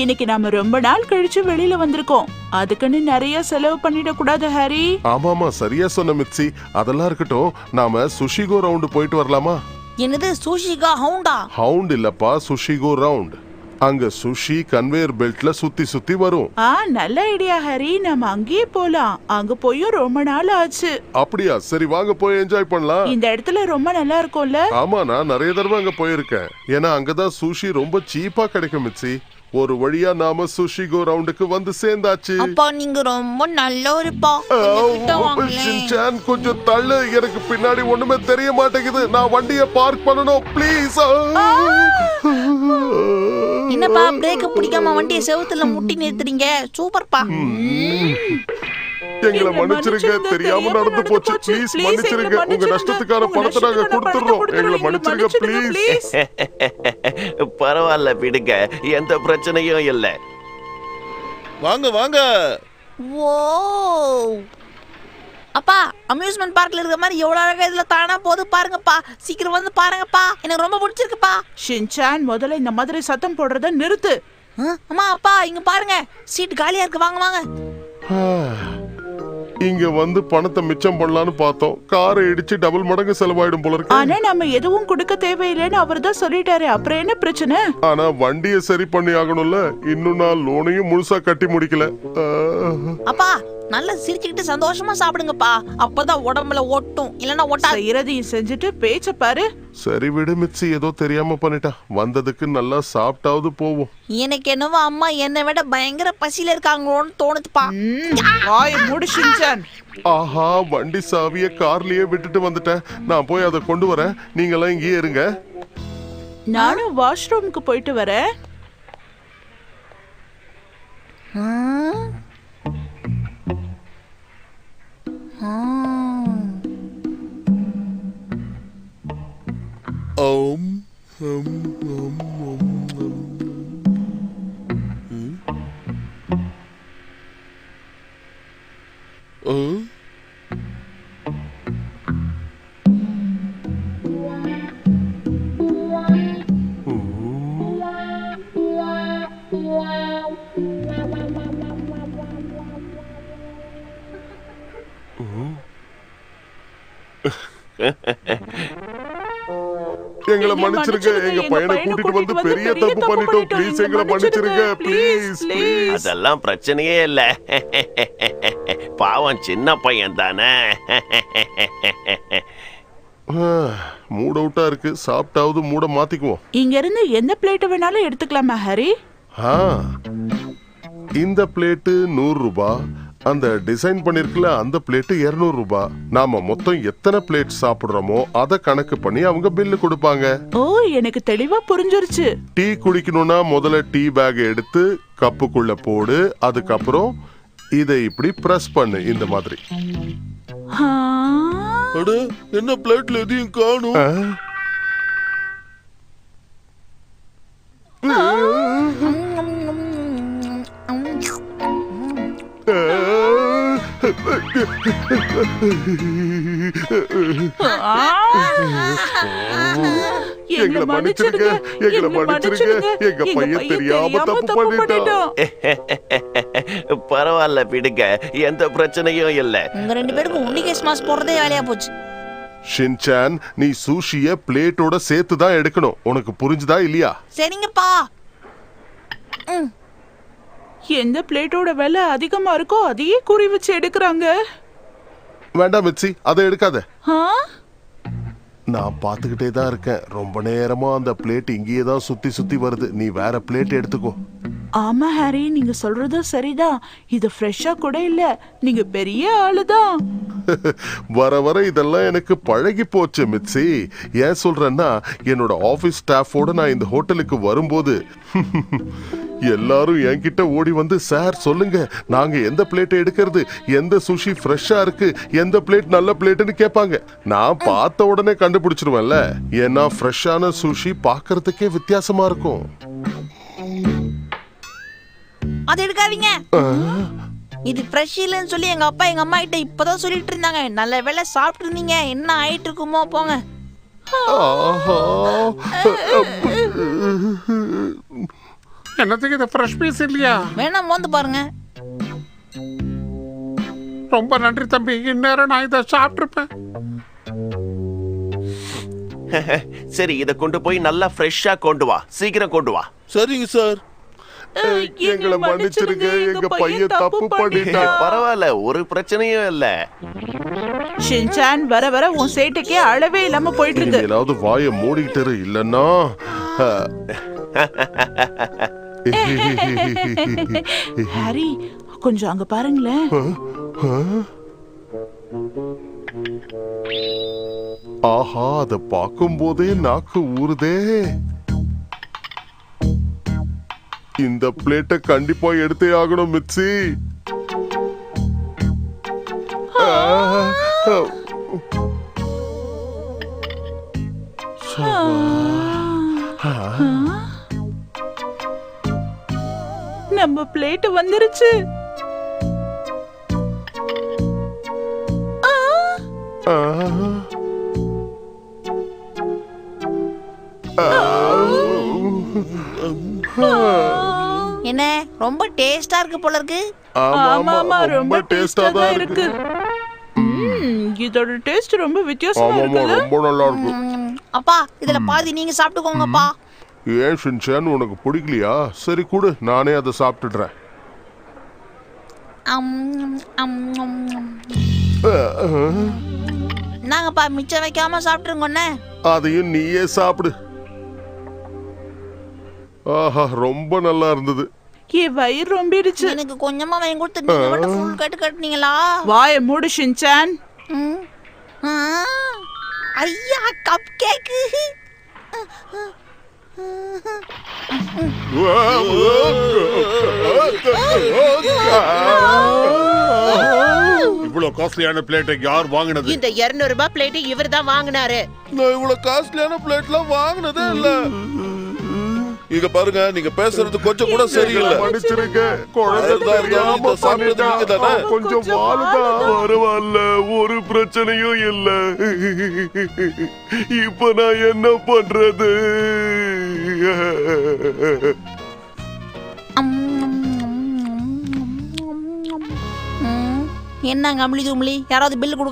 இன்னைக்கு நாம ரொம்ப நாள் கழிச்சு வெளியில வந்திருக்கோம். அதுக்குன்னு நிறைய செலவு பண்ணிட கூடாது ஹாரி. ஆமாமா, சரியா சொன்ன மிட்சி. அதெல்லாம் இருக்கட்டும், நாம சுஷிகோ ரவுண்ட் போயிட்டு வரலாமா? என்னது சுஷிகா ஹவுண்டா? ஹவுண்ட் இல்லப்பா, சுஷிகோ ரவுண்ட். அங்க சுஷி கன்வேயர் பெல்ட்ல சுத்தி சுத்தி வரும். நல்ல ஐடியா ஹாரி, நாம அங்கேயே போலாம். அங்க போயும் ரொம்ப நாள் ஆச்சு. அப்படியா? சரி வாங்க போய் என்ஜாய் பண்ணலாம். இந்த இடத்துல ரொம்ப நல்லா இருக்கும்ல? ஆமா, நான் நிறைய தடவை அங்க போயிருக்கேன். ஏன்னா அங்கதான் சுஷி ரொம்ப சீப்பா கிடைக்கும் மிட்சி. ஒரு வழியா நாம சுஷிகோ ரவுண்டுக்கு வந்து சேர்ந்தாச்சு. அப்பா நீங்க ரொம்ப நல்லவருப்பா. ஷின்சான் கொஞ்சம் தள்ளு, எனக்கு பின்னாடி ஒண்ணுமே தெரிய மாட்டேங்குது. நான் வண்டியை பார்க் பண்ணணும் ப்ளீஸ். என்னப்பா பிரேக்க பிடிக்காம வண்டியை செவுத்துல முட்டி நிறுத்துறீங்க? சூப்பர்ப்பா. எங்களை மன்னிச்சிருங்க, தெரியாம நடந்து போச்சு. ப்ளீஸ் மன்னிச்சிருங்க. உங்க நஷ்டத்துக்கான பணத்தை நாங்க கொடுத்துறோம். எங்களை மன்னிச்சிருங்க ப்ளீஸ். பரவாயில்ல விடுங்க, எந்த பிரச்சனையும் இல்லை. வாங்க வாங்க. ஓ அப்பா, அம்யூஸ்மெண்ட் பார்க்ல இருக்கிற மாதிரி எவ்வளவு அழகா இதுல தானா போது பாருங்கப்பா. சீக்கிரம் வந்து பாருங்கப்பா, எனக்கு ரொம்ப பிடிச்சிருக்குப்பா. ஷின்சான் முதல்ல இந்த மாதிரி சத்தம் போடுறத நிறுத்து. அம்மா அப்பா இங்க பாருங்க, சீட் காலியா இருக்கு, வாங்க வாங்க. இங்க வந்து பணத்தை மிச்சம் பண்ணலாம்னு பார்த்தோம். காரை இடிச்சு டபுள் மடங்கு செலவாயிடும் போல இருக்கு. ஆனா நம்ம எதுவும் கொடுக்க தேவையில்லைன்னு அவர் தான் சொல்லிட்டாரு. அப்புறம் என்ன பிரச்சனை? ஆனா வண்டியை சரி பண்ணி ஆகணும்ல. இன்னும் நான் லோனையும் முழுசா கட்டி முடிக்கல. அப்பா நல்லா சிரிச்சுக்கிட்டு சந்தோஷமா சாப்பிடுங்கப்பா. அப்பதான் உடம்புல ஓட்டும், இல்லன்னா ஓட்டா. செய்யறதையும் செஞ்சுட்டு பேச்ச பாரு. சரி விடு மிச்சி, ஏதோ தெரியாம பண்ணிட்டா. வந்ததுக்கு நல்லா சாப்பிட்டாவது போவோம். எனக்கு என்னவோ அம்மா என்னை விட பயங்கர பசியில இருக்காங்களோன்னு தோணுதுப்பா. வாய் மூடு ஷின்சான். ஆஹா, வண்டி சாவிய கார்லயே விட்டுட்டு வந்துட்டேன். நான் போய் அதை கொண்டு வரேன். நீங்க எல்லாம் இங்கேயே இருங்க. நானும் வாஷ்ரூமுக்கு போயிட்டு வரேன். எங்களை மன்னிச்சிருங்க. எங்க பையனை கூட்டிட்டு வந்து பெரிய தப்பு பண்ணிட்டோம். ப்ளீஸ் எங்களை மன்னிச்சிருங்க ப்ளீஸ் ப்ளீஸ். அதெல்லாம் பிரச்சனையே இல்ல. பாவம் சின்ன பையன் தானே. மூட் அவுட்டா இருக்கு. சாப்பிட்டாவது மூட மாத்திக்குவோம். இங்க இருந்து எந்த பிளேட் வேணாலும் எடுத்துக்கலாமா ஹரி? இந்த பிளேட்டு 100 ரூபாய். அந்த டிசைன் பண்ணிருக்கல அந்த பிளேட் 200 ரூபாய். நாம மொத்தம் எத்தனை பிளேட் சாப்பிடுறோமோ அத கணக்கு பண்ணி அவங்க பில்லு கொடுப்பாங்க. ஓ, எனக்கு தெளிவா புரிஞ்சிருச்சு. டீ குடிக்கணும்னா முதல்ல டீ பேக் எடுத்து கப்புக்குள்ள போடு. அதுக்கப்புறம் இதை இப்படி பிரஸ் பண்ணு, இந்த மாதிரி. அட, என்ன பிளேட்ல எதையும் காணும்? எங்களை மன்னிச்சிருங்க, எங்களை மன்னிச்சிருங்க. எங்க பையன் தெரியாம தப்பு பண்ணிட்டான். பரவாயில்ல விடுங்க, எந்த பிரச்சனையும் இல்லை. உங்க 2 பேருக்கும் உண்டி கேஸ் மாஸ் போறதே வேலையா போச்சு. ஷின்சான், நீ சூஷிய பிளேட்டோட சேர்த்து தான் எடுக்கணும். உனக்கு புரிஞ்சுதா இல்லையா? சரிங்கப்பா. எந்த பிளேட்டோட விலை அதிகமா இருக்கோ அதையே குறி வச்சு எடுக்கிறாங்க. வேண்டாம் மிச்சி, அதை எடுக்காத. நான் பாத்துக்கிட்டே தான் இருக்கேன். ரொம்ப நேரமா அந்த பிளேட் இங்கேயே தான் சுத்தி சுத்தி வருது. நீ வேற பிளேட் எடுத்துக்கோ. ஆமா ஹாரி, நீங்க சொல்றதும் சரிதான். இது ஃப்ரெஷ்ஷா கூட இல்ல. நீங்க பெரிய ஆளுதான். வர வர இதெல்லாம் எனக்கு பழகி போச்சு மிச்சி. ஏன் சொல்றேன்னா, என்னோட ஆபீஸ் ஸ்டாஃபோட நான் இந்த ஹோட்டலுக்கு வரும்போது எல்லாரும் என்கிட்ட ஓடி வந்து, சார் சொல்லுங்க, நாங்க எந்த பிளேட் எடுக்கிறது, எந்த சுஷி ஃப்ரெஷ்ஷா இருக்கு, எந்த பிளேட் நல்ல பிளேட்னு கேட்பாங்க. நான் பார்த்த உடனே கண்டுபிடிச்சிருவேன்ல. ஏன்னா ஃப்ரெஷ்ஷான சுஷி பார்க்கறதுக்கே வித்தியாசமா இருக்கும். அது எடுக்காதீங்க. இது ஃப்ரெஷ் இல்லைன்னு சொல்லி எங்க அப்பா எங்க அம்மா கிட்ட இப்பதான் சொல்லிட்டு இருந்தாங்க. நல்ல வேளை சாப்பிட்டு இருந்தீங்க. என்ன ஆயிட்டு இருக்குமோ போங்க. என்னத்துக்கு இது ஃப்ரெஷ் பீஸ் இல்லையா? வேணா மோந்து பாருங்க. ரொம்ப நன்றி தம்பி, இந்நேரம் நான் இதை சாப்பிட்டுருப்பேன். சரி, இத கொண்டு போய் நல்லா ஃப்ரெஷ்ஷா கொண்டு வா, சீக்கிரம் கொண்டு வா. சரிங்க சார். எங்களை மன்னிச்சிருங்க, எங்க பையன் தப்பு பண்ணிட்டான். பரவாயில்ல, ஒரு பிரச்சனையும் இல்ல. ஷின்சான், வர வர உன் சேட்டைக்கே அளவே இல்லாம போயிட்டு இருக்கு. ஏதாவது வாயை மூடிக்கிட்டு இரு, இல்லன்னா ஹாரி, கொஞ்சம் அங்க பாருங்களேன். ஆஹா, அத பார்க்கும் போதே நாக்கு ஊறுதே. இந்த பிளேட்டை கண்டிப்பா எடுத்தே ஆகணும் மிச்சி. நம்ம பிளேட் வந்துருச்சு. என்ன ரொம்ப டேஸ்டா இருக்கு போல இருக்கு. ஆமா ஆமா, ரொம்ப டேஸ்டா தான் இருக்கு. இதோட டேஸ்ட் ரொம்ப வித்தியாசமா இருக்குல்ல? ரொம்ப நல்லா இருக்கு. அப்பா, இதுல பாதி நீங்க சாப்பிட்டுக்கோங்கப்பா. ஏன் ஷின்சான், உனக்கு பிடிக்கலையா? சரி கொடு, நானே அதை சாப்பிட்டுடுறேன். நாங்கப்பா மிச்சம் வைக்காம சாப்பிட்டுருங்கண்ணே. அதையும் நீயே சாப்பிடு. ஆஹா, ரொம்ப நல்லா இருந்தது. என் வயிறு ரொம்பிடுச்சு. எனக்கு கொஞ்சமா வாங்கி கொடுத்து நீங்க மட்டும் ஃபுல் கட்டு கட்டுனீங்களா? வாயை மூடு ஷின்சான். ஐயா, கப் கேக்கு. இவ்வளவு காஸ்ட்லியான பிளேட்டை யார் வாங்கினது? இந்த 200 ரூபாய் பிளேட் இவர் தான் வாங்கினாரு. நான் இவ்வளவு காஸ்ட்லியான பிளேட்லாம் வாங்கினதே இல்ல. இங்க பாருங்க, நீங்க பேசுறது கொஞ்சம் கூட சரியில்லை. மன்னிச்சிருங்க, குழந்தை தெரியாம பண்ணிட்டான். கொஞ்சம் வாழுதான். பரவாயில்ல, ஒரு பிரச்சனையும் இல்ல. இப்ப நான் என்ன பண்றது? என்னங்க அம்ளி தும்ளி, யாராவது பில்லு கொடுக்க